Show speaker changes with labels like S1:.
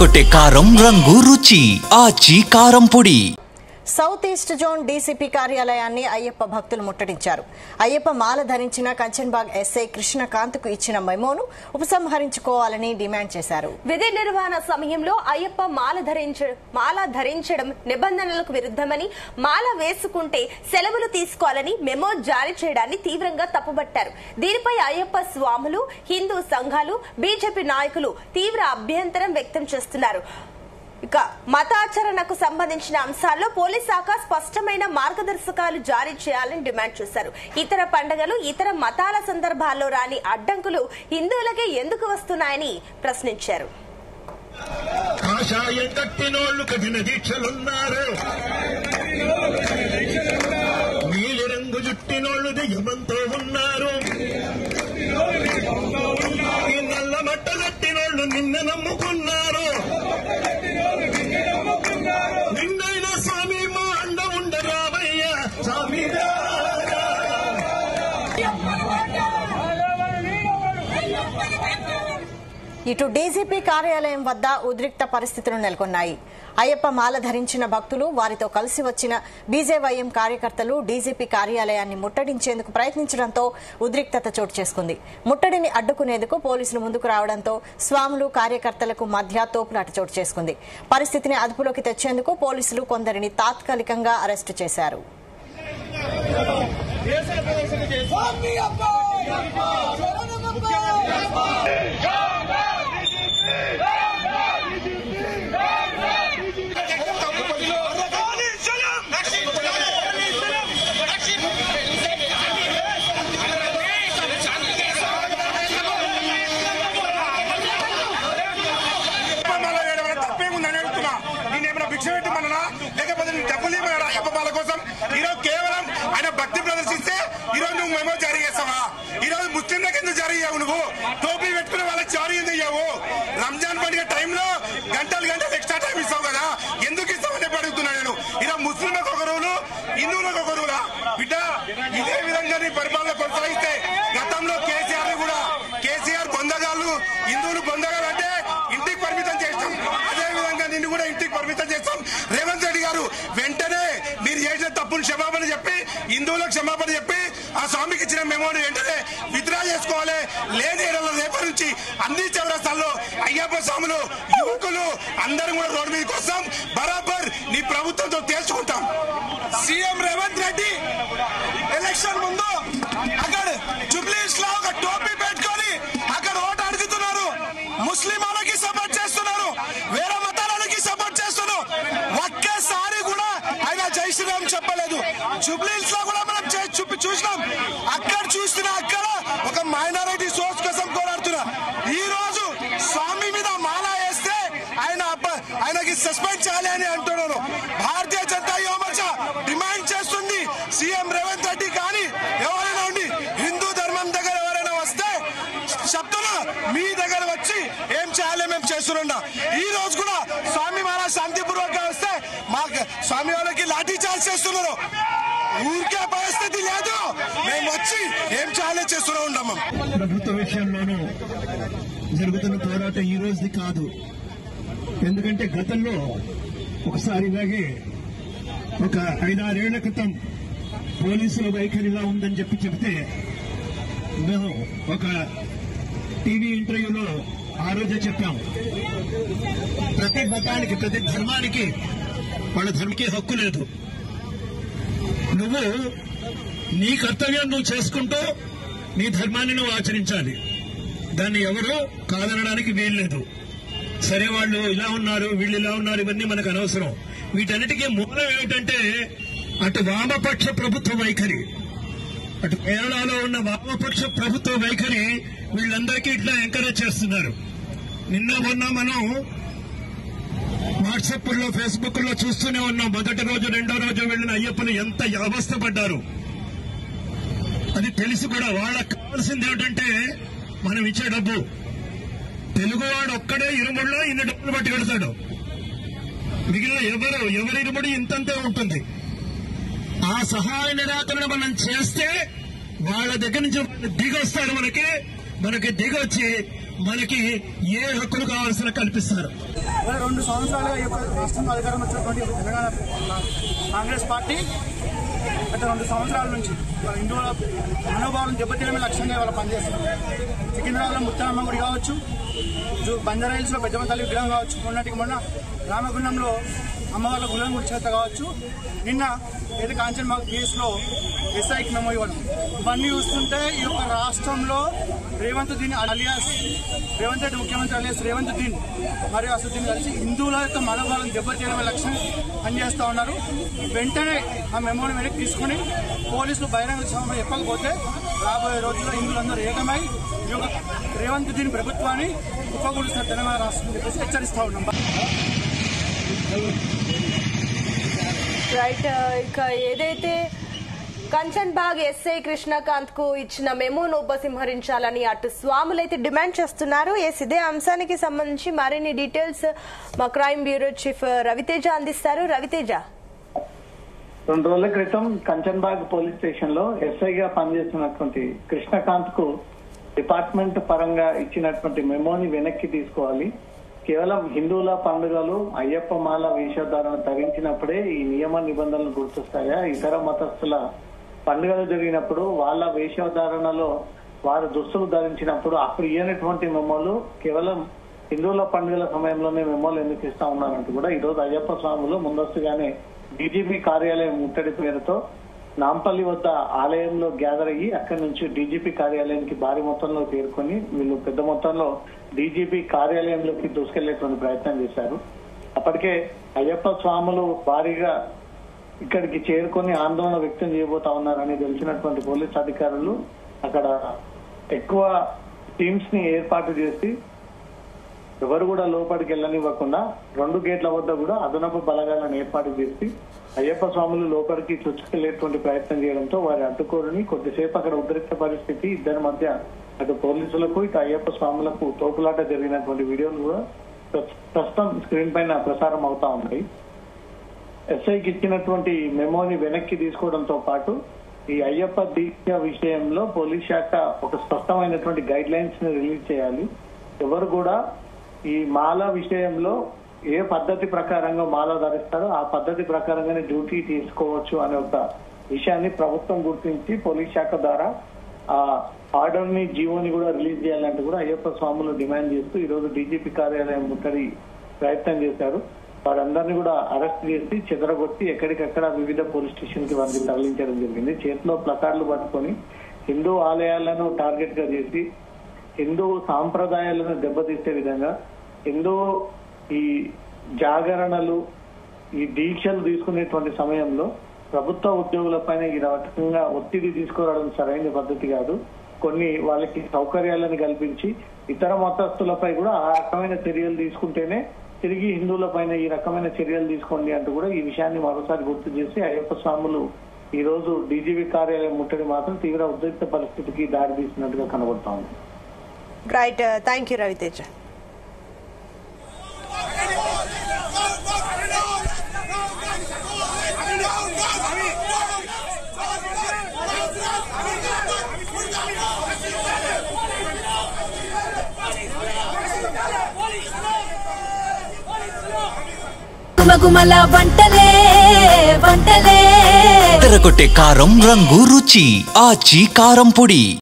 S1: అదరగొట్టే కారం రంగు రుచి ఆచి కారం పొడి.
S2: సౌత్ ఈస్ట్ జోన్ డీసీపీ కార్యాలయాన్ని అయ్యప్ప భక్తులు ముట్టడించారు. అయ్యప్ప మాల ధరించిన కంచన్బాగ్ ఎస్ఐ కృష్ణకాంత్కు ఇచ్చిన మెమోను ఉపసంహరించుకోవాలని డిమాండ్ చేశారు.
S3: విధి నిర్వహణ సమయంలో అయ్యప్ప మాల ధరించడం నిబంధనలకు విరుద్ధమని, మాల వేసుకుంటే సెలవులు తీసుకోవాలని మెమో జారీ చేయడాన్ని తీవ్రంగా తప్పుబట్టారు. దీనిపై అయ్యప్ప స్వాములు, హిందూ సంఘాలు, బీజేపీ నాయకులు తీవ్ర అభ్యంతరం వ్యక్తం చేస్తున్నారు. ఇక మతాచరణకు సంబంధించిన అంశాల్లో పోలీస్ శాఖ స్పష్టమైన మార్గదర్శకాలు జారీ చేయాలని డిమాండ్ చేశారు. ఇతర పండుగలు, ఇతర మతాల సందర్భాల్లో రాని అడ్డంకులు హిందువులకే ఎందుకు వస్తున్నాయని ప్రశ్నించారు.
S4: నిన్న నమ్ముకున్నారు, నిన్నైన స్వామి మా అండ ఉండరామయ్య స్వామి.
S2: ఇటు డీజీపీ కార్యాలయం వద్ద ఉద్రిక్త పరిస్థితులు నెలకొన్నాయి. అయ్యప్ప మాల ధరించిన భక్తులు, వారితో కలిసి వచ్చిన బీజేవైఎం కార్యకర్తలు డీజీపీ కార్యాలయాన్ని ముట్టడించేందుకు ప్రయత్నించడంతో ఉద్రిక్తత చోటు చేసుకుంది. ముట్టడిని అడ్డుకునేందుకు పోలీసులు ముందుకు రావడంతో స్వాములు, కార్యకర్తలకు మధ్య తోపులాట చోటు చేసుకుంది. పరిస్థితిని అదుపులోకి తెచ్చేందుకు పోలీసులు కొందరిని తాత్కాలికంగా అరెస్టు చేశారు.
S4: లేకపోతే డబ్బులు అయ్యప్ప బాల కోసం ఈరోజు కేవలం ఆయన భక్తి ప్రదర్శిస్తే ఈరోజు నువ్వు మెమో జారీ చేస్తావా? ఈరోజు ముస్లింలకు ఎందుకు జారీ అయ్యావు? నువ్వు టోపీ పెట్టుకునే వాళ్ళకి జారీ ఎందుకు అయ్యావు? రంజాన్ పండుగ టైంలో గంటలు ఎక్స్ట్రా టైం ఇస్తావు కదా, ఎందుకు ఇస్తావని అడుగుతున్నా నేను. ఈరోజు ముస్లింలకు ఒక రూలు, హిందువులకు ఒక రూలా? బిడ్డ, ఇదే విధంగా నీ పరిపాలన కొనసాగిస్తే గతంలో కేసీఆర్ బొందగాళ్ళు, హిందువులు బొందగాలు అంటే ఇంటికి పరిమితం చేస్తాం. అదే విధంగా నిన్ను కూడా ఇంటికి పరిమితం చేస్తాం. రేవంత్ రెడ్డి గారు వెంటనే మీరు చేసిన తప్పులు క్షమాపణ చెప్పి, హిందువులకు క్షమాపణ చెప్పి, ఆ స్వామికి ఇచ్చిన మెమోని వెంటనే విత్డ్రా చేసుకోవాలి. లేని రేపటి నుంచి అన్ని చౌరస్తాల్లో అయ్యప్ప స్వాములు, యువకులు అందరం కూడా రోడ్డు మీదకి వస్తాం. బరాబర్ నీ ప్రభుత్వంతో తేల్చుకుంటాం. సీఎం రేవంత్ రెడ్డి ఎలక్షన్ ముందు అక్కడ జుబ్లీస్ లో ఒక టోపీ పెట్టుకొని అక్కడ ఓటు అడుగుతున్నారు. ముస్లిం వాళ్ళకి సపోర్ట్ చేస్తున్నారు, వేరే మతాలకి సపోర్ట్ చేస్తున్నారు. ఒక్కసారి కూడా ఆయన జై శ్రీరామ్ చెప్పలేదు. జుబ్లీస్ లో కూడా మనం చూసినాం. అక్కడ చూస్తున్నా, అక్కడ ఒక మైనారిటీ సోర్స్ కోసం పోరాడుతున్నా. ఈ రోజు స్వామి మీద మాల వేస్తే ఆయనకి సస్పెండ్ చేయాలి అని అంటున్నారు. భారతీయ జనతా యువమోర్చా డిమాండ్ చేస్తుంది. సీఎం రేవంత్ రెడ్డి కానీ ఎవరైనా ఉండి హిందూ ధర్మం దగ్గర ఎవరైనా వస్తే చెప్తున్నా, మీ దగ్గర వచ్చి ఏం చేయాలి మేము చేస్తున్నా. ఈ రోజు కూడా స్వామి మాల శాంతిపూర్వకంగా వస్తే మా స్వామి వాళ్ళకి లాఠీ చార్జ్ చేస్తున్నారు. ఊరికే పరిస్థితి లేదు, మేము వచ్చి ఏం చేయాలి చేస్తూనే ఉన్నాము.
S5: ప్రభుత్వ విషయంలోనూ జరుగుతున్న పోరాటం ఈ రోజుది కాదు. ఎందుకంటే గతంలో ఒకసారి ఇలాగే ఒక 5-6 ఏళ్ల క్రితం పోలీసుల వైఖరి ఇలా ఉందని చెప్తే మేము ఒక టీవీ ఇంటర్వ్యూలో ఆ రోజే చెప్పాం, ప్రతి మతానికి, ప్రతి ధర్మానికి వాళ్ళ ధర్మకి హక్కు లేదు. నువ్వు నీ కర్తవ్యం నువ్వు చేసుకుంటూ నీ ధర్మాన్ని నువ్వు ఆచరించాలి. దాన్ని ఎవరు కాదనడానికి వీల్లేదు. సరే, వాళ్ళు ఇలా ఉన్నారు, వీళ్ళు ఇలా ఉన్నారు, ఇవన్నీ మనకు అనవసరం. వీటన్నిటికీ మూలం ఏమిటంటే అటు వామపక్ష ప్రభుత్వ వైఖరి, అటు కేరళలో ఉన్న వామపక్ష ప్రభుత్వ వైఖరి వీళ్ళందరికీ ఇట్లా ఎంకరేజ్ చేస్తున్నారు. నిన్న మొన్న మనం వాట్సాప్ లో, ఫేస్బుక్ లో చూస్తూనే ఉన్నాం. మొదటి రోజు, రెండో రోజు వెళ్ళిన అయ్యప్పలు ఎంత అవస్థ పడ్డారు. అది తెలిసి కూడా వాళ్ళకి కావాల్సింది ఏమిటంటే మనం ఇచ్చే డబ్బు. తెలుగువాడు ఒక్కడే ఇరుముడిలో ఇన్ని డబ్బులు పట్టి పెడతాడు. మిగిలిన ఎవరి ఇరుముడి ఇంతంతే ఉంటుంది. ఆ సహాయ నిరాకరణ మనం చేస్తే వాళ్ళ దగ్గర నుంచి దిగొస్తారు. మనకి మనకి దిగొచ్చి మనకి ఏ హక్కులు కావాల్సిన కల్పిస్తారు.
S6: 2 సంవత్సరాలుగా ఈ యొక్క రాష్ట్రంలో అధికారం వచ్చినటువంటి తెలంగాణ కాంగ్రెస్ పార్టీ గత 2 సంవత్సరాల నుంచి హిందువుల మనోభావాలను దెబ్బతీయడమే లక్ష్యంగా ఇవాళ పనిచేస్తున్నారు. సికింద్రాబాద్లో ముత్యాలమ్మ గుడి కావచ్చు, బంజారాహిల్స్లో పెద్దమ్మ తల్లి విగ్రహం కావచ్చు, మొన్న రామగుండంలో అమ్మవార్ల గుళ్ళను గుడి చేత కావచ్చు, నిన్న ఏది కాంచన్బాగ్ కేసులో ఎస్ఐకి మెమో ఇవ్వడం, ఇవన్నీ చూస్తుంటే ఈ యొక్క రాష్ట్రంలో రేవంత్ దీన్ అలియాస్ రేవంత్ రెడ్డి ముఖ్యమంత్రి అలియాస్ రేవంత్ దీన్ మరియు అసదుద్దీన్ కలిసి హిందువుల యొక్క మనోభావాలను దెబ్బతీయడమే లక్ష్యం పనిచేస్తూ ఉన్నారు. వెంటనే ఆ మెమోని వెనక్కి తీసుకుని పోలీసులు బహిరంగ సభలో చెప్పకపోతే రాబోయే రోజుల్లో హిందువులందరూ ఏకమై ఈ యొక్క రేవంత్ దీన్ ప్రభుత్వాన్ని కుప్పకూడుస్తారు తెలంగాణ రాష్ట్రం చెప్పేసి హెచ్చరిస్తూ ఉన్నాం.
S3: రైట్. ఇక ఏదైతే కంచన్బాగ్ ఎస్ఐ కృష్ణకాంత్ కు ఇచ్చిన మెమోను ఉపసంహరించాలని అటు స్వాములైతే డిమాండ్ చేస్తున్నారు. ఇదే అంశానికి సంబంధించి మరిన్ని డీటెయిల్స్ మా క్రైమ్ బ్యూరో చీఫ్ రవితేజ అందిస్తారు. రవితేజ,
S7: 2 రోజుల క్రితం కంచన్బాగ్ పోలీస్ స్టేషన్ లో ఎస్ఐగా పనిచేస్తున్నటువంటి కృష్ణకాంత్ కు డిపార్ట్మెంట్ పరంగా ఇచ్చినటువంటి మెమోని వెనక్కి తీసుకోవాలి, కేవలం హిందువుల పండుగలు అయ్యప్ప మాల వేషధారణ ధరించినప్పుడే ఈ నియమ నిబంధనలు గుర్తొస్తాయా, ఇతర మతస్థుల పండుగలు జరిగినప్పుడు వాళ్ళ వేషధారణలో వారు దుస్తులు ధరించినప్పుడు అప్పుడు ఇయ్యనటువంటి మెమోలు కేవలం హిందువుల పండుగల సమయంలోనే మెమోలు ఎందుకు ఇస్తా ఉన్నారంటూ కూడా ఈరోజు అయ్యప్ప స్వాములు ముందస్తుగానే డీజీపీ కార్యాలయం ముట్టడి పేరుతో నాంపల్లి వద్ద ఆలయంలో గ్యాదర్ అయ్యి అక్కడి నుంచి డీజీపీ కార్యాలయానికి భారీ మొత్తంలో చేరుకొని వీళ్ళు పెద్ద మొత్తంలో డీజీపీ కార్యాలయంలోకి దూసుకెళ్లేటువంటి ప్రయత్నం చేశారు. అప్పటికే అయ్యప్ప స్వాములు భారీగా ఇక్కడికి చేరుకొని ఆందోళన వ్యక్తం చేయబోతా ఉన్నారని తెలిసినటువంటి పోలీస్ అధికారులు అక్కడ ఎక్కువ టీమ్స్ ని ఏర్పాటు చేసి ఎవరు కూడా లోపలికి వెళ్ళనివ్వకుండా 2 గేట్ల వద్ద కూడా అదనపు బలగాలను ఏర్పాటు చేసి అయ్యప్ప స్వాములు లోపలికి చొచ్చుకెళ్లేటువంటి ప్రయత్నం చేయడంతో వారి అడ్డుకోరుని కొద్దిసేపు అక్కడ ఉద్రిక్త పరిస్థితి, ఇద్దరి మధ్య అటు పోలీసులకు ఇటు అయ్యప్ప స్వాములకు తోపులాట జరిగినటువంటి వీడియోలు కూడా ప్రస్తుతం స్క్రీన్ పైన ప్రసారం అవుతా ఉన్నాయి. ఎస్ఐకి ఇచ్చినటువంటి మెమోని వెనక్కి తీసుకోవడంతో పాటు ఈ అయ్యప్ప దీక్ష విషయంలో పోలీస్ శాఖ ఒక స్పష్టమైనటువంటి గైడ్ లైన్స్ ని రిలీజ్ చేయాలి. ఎవరు కూడా ఈ మాల విషయంలో ఏ పద్ధతి ప్రకారంగా మాల ధరిస్తారో ఆ పద్ధతి ప్రకారంగానే డ్యూటీ తీసుకోవచ్చు అనే ఒక విషయాన్ని ప్రభుత్వం గుర్తించి పోలీస్ శాఖ ద్వారా ఆ ఆర్డర్ ని జీవోని కూడా రిలీజ్ చేయాలంటూ కూడా అయ్యప్ప స్వాములు డిమాండ్ చేస్తూ ఈ రోజు డీజీపీ కార్యాలయం ముట్టడి ప్రయత్నం చేశారు. వారందరినీ కూడా అరెస్ట్ చేసి చెదరగొట్టి ఎక్కడికక్కడ వివిధ పోలీస్ స్టేషన్ కి వారిని తరలించడం జరిగింది. చేతిలో ప్లకార్డులు పట్టుకొని హిందూ ఆలయాలను టార్గెట్ గా చేసి హిందూ సాంప్రదాయాలను దెబ్బతీసే విధంగా హిందూ ఈ జాగరణలు ఈ దీక్షలు తీసుకునేటువంటి సమయంలో ప్రభుత్వ ఉద్యోగులపైన ఈ రకంగా ఒత్తిడి తీసుకురావడం సరైన పద్ధతి కాదు. కొన్ని వాళ్ళకి సౌకర్యాలను కల్పించి ఇతర మతస్థులపై కూడా ఆ రకమైన చర్యలు తీసుకుంటేనే తిరిగి హిందువుల పైన ఈ రకమైన చర్యలు తీసుకోండి అంటూ కూడా ఈ విషయాన్ని మరోసారి గుర్తు చేసి అయ్యప్ప స్వాములు ఈ రోజు డీజీపీ కార్యాలయం ముట్టడి మాత్రం తీవ్ర ఉద్రిక్త పరిస్థితికి దారి తీసినట్టుగా కనబడతా ఉంది.
S3: Right, thank you Raviteja.
S8: గుమగుమల వంటలే వంటలే
S1: తెరకొట్టే కారం రంగు రుచి ఆచి కారం పొడి.